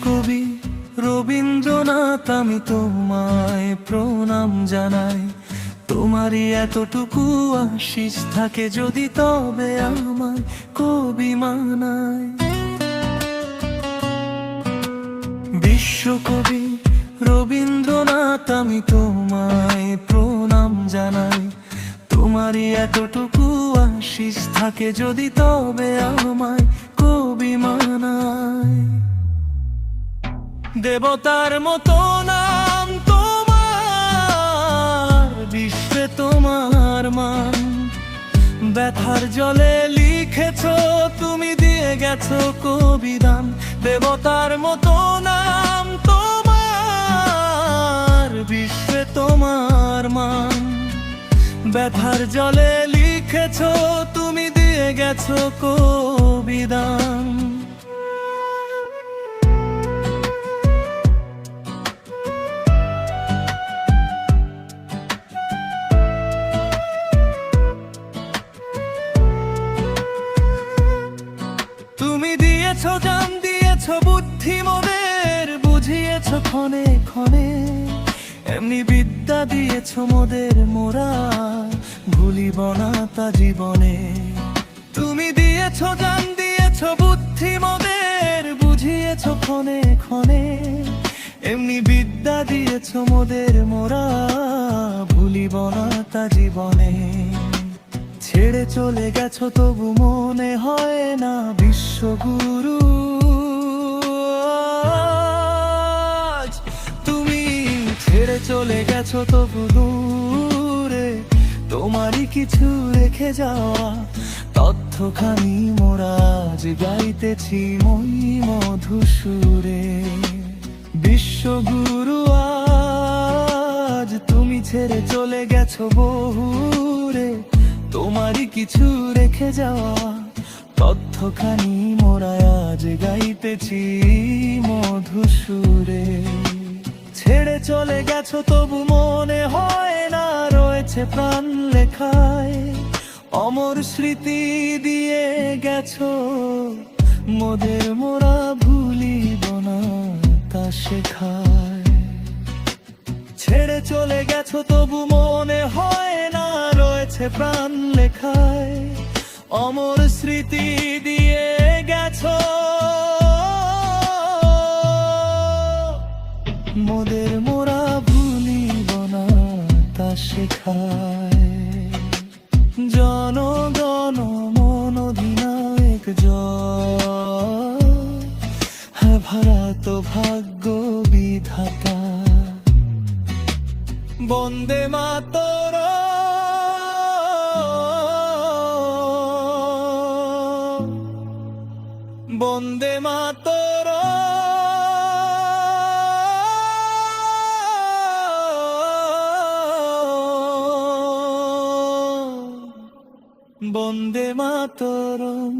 বিশ্বকবি রবীন্দ্রনাথ, আমি তোমায় প্রণাম জানাই। তোমারই এতটুকু আশিস থাকে যদি, তবে আমায় কবি মানায়। বিশ্বকবি রবীন্দ্রনাথ, আমি তোমায় প্রণাম জানাই। তোমারই এতটুকু আশিস থাকে যদি, তবে আমায় কবি মানায়। দেবতার মতো নাম তোমার, বিশ্বে তোমার মান। ব্যথার জলে লিখেছো তুমি, দিয়ে গেছো কবিদান। দেবতার মতো নাম তোমার, বিশ্বে তোমার মান। ব্যথার জলে লিখেছো তুমি, দিয়ে গেছো কবিদান। তুমি দিয়েছো জান, দিয়েছো বুদ্ধি মোদের, বুঝিয়েছো ক্ষণে ক্ষণে। এমনি বিদ্যা দিয়েছো মোদের, মোরা ভুলিব না তা জীবনে। তুমি দিয়েছো জান, দিয়েছো বুদ্ধি মোদের, বুঝিয়েছো ক্ষণে ক্ষণে। এমনি বিদ্যা দিয়েছো মোদের, মোরা ভুলিব না তা জীবনে। ছেড়ে চলে গেছো তবু মনে হয় না বিশ্বগুরু। তুমি ছেড়ে চলে গেছো তবু দূরে, তোমারই কিছু রেখে যাওয়া তথ্যখানি মোরা আজ গাইতেছি মই মধুসুরে। বিশ্বগুরু আজ তুমি ছেড়ে চলে গেছো বহুরে, তোমারই কিছু রেখে যাওয়া তথ্যখানি মোরা আজ গাইতেছি মধুসুরে। ছেড়ে চলে গেছো তবু মনে হয় না রয়েছে প্রাণ লেখায়। অমর স্মৃতি দিয়ে গেছো মোদের, মোরা ভুলিব না তা শেখায়। ছেড়ে চলে গেছো তবু মনে হয় না রয়েছে প্রাণ লেখায়। অমর স্মৃতি দিয়ে গেছো মোদের, মোরা ভুলিব না তা শেখায়। জনগণ মন অধিনায়ক জয়, হ্যাঁ ভারত ভাগ্য বিধাতা। বন্দে মাতরম, বন্দে মাতরম, বন্দে মাতরম।